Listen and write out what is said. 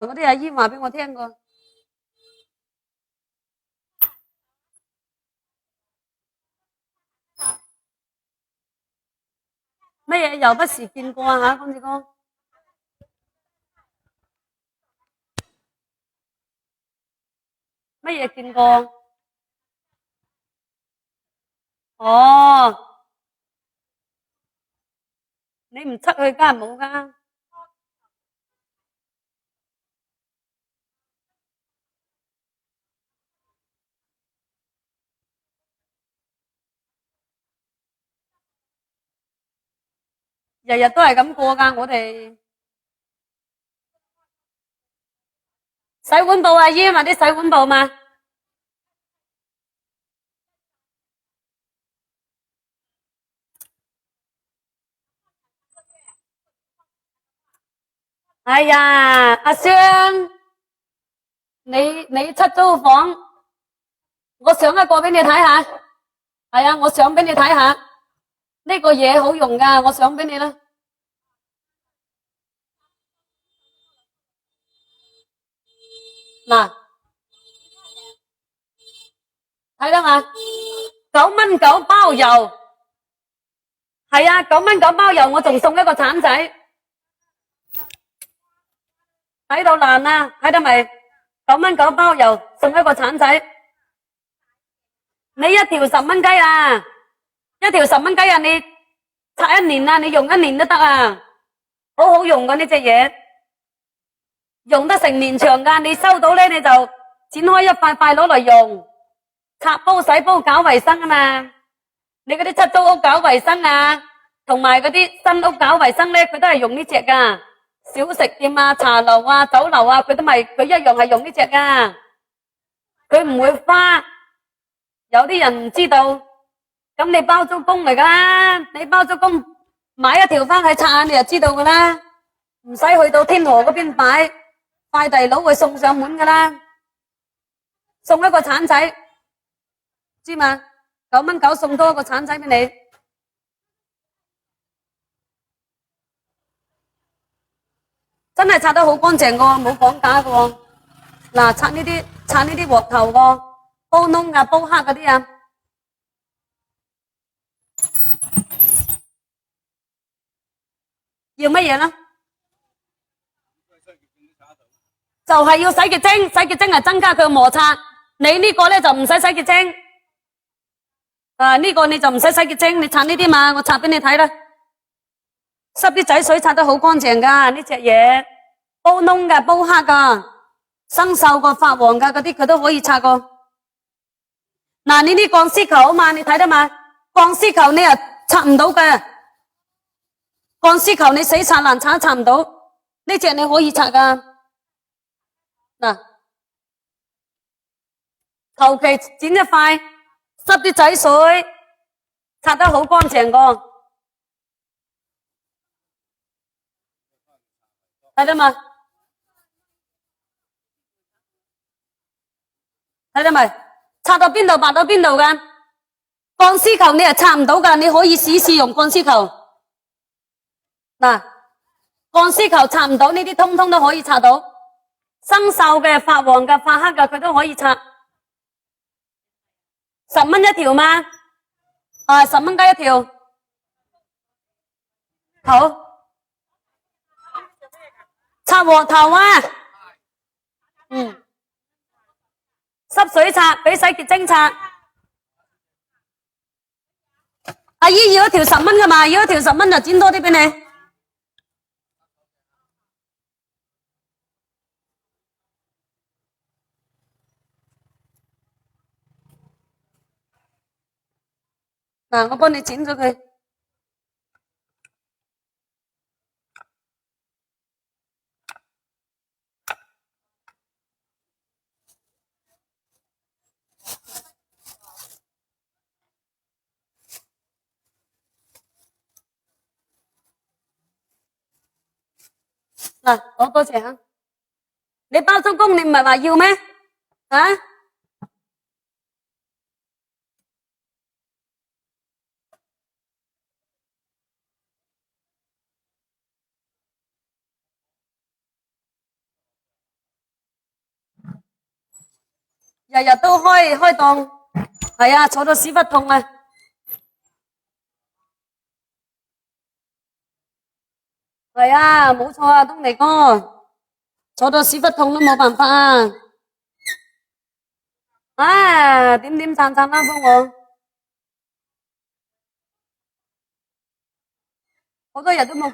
嗰啲阿姨話俾我聽過。乜嘢又不時見過啊？公子哥，乜嘢見過？哦，你唔出去梗係冇噶。日日都係咁過噶，我哋洗碗布阿姨嘛，啲洗碗布嘛。哎呀，阿雙，你出租房，我上一個俾你睇下。係啊，我上俾你睇下，呢個嘢好用噶，我上俾你啦。嗱，睇得嘛？9蚊9包郵，係啊，9蚊9包郵，我仲送一個橙仔，睇到爛啦，睇到未？9蚊9包郵，送一個橙仔，你一條10蚊雞啊，一條10蚊雞啊，你拆一年啊，你用一年都得啊，好好用噶呢隻嘢，用得成年長噶，你收到咧你就剪開一塊塊攞嚟用。擦煲洗煲搞衛生啊嘛，你嗰啲出租屋搞衛生啊，同埋嗰啲新屋搞衛生咧，佢都係用呢隻噶。小食店啊、茶樓啊、酒樓啊，佢一樣係用呢隻噶，佢唔會花。有啲人唔知道，咁你包租公嚟噶啦，你包租公買一條翻去擦，你就知道噶啦，唔使去到天河嗰邊擺，快遞佬會送上門噶啦，送一個橙仔。知嘛？9蚊9送多一個橙仔俾你，真係擦得好乾淨個，冇講假個。嗱，擦呢啲鑊頭個，煲燶啊、煲黑嗰啲啊，要乜嘢啦？就係要洗潔精，洗潔精係增加佢嘅摩擦。你呢個咧就唔使洗潔精，呢個你就唔使洗潔精，你擦呢啲嘛，我擦俾你睇啦。濕啲仔水擦得好乾淨噶，呢隻嘢煲燶噶、煲黑噶、生鏽個、發黃噶嗰啲佢都可以擦個。嗱，你啲鋼絲球啊嘛，你睇得嘛？鋼絲球你又擦唔到嘅，鋼絲球你死擦爛擦都擦唔到，呢隻你可以擦噶。嗱，求其剪一塊，濕啲仔水，擦得好乾淨個。睇得嘛？睇得咪？擦到邊度白到邊度噶？鋼絲球你係擦唔到噶，你可以試用鋼絲球。嗱，鋼絲球擦唔到，呢啲通通都可以擦到。生鏽嘅、發黃嘅、發黑嘅，佢都可以擦。10蚊一條嘛，10蚊雞一條。好，擦鑊頭啊，濕水擦，俾洗潔精擦。阿姨要一條10蚊噶嘛，要一條10蚊就剪多啲俾你。嗱，我幫你剪咗佢。嗱，好多謝吓。你包租公你唔係話要咩？啊？日日都開檔，係啊，坐到屎忽痛啊！係啊，冇錯啊，東尼哥，坐到屎忽痛都冇辦法啊！啊，點點讚讚啦，幫我，好多日都冇。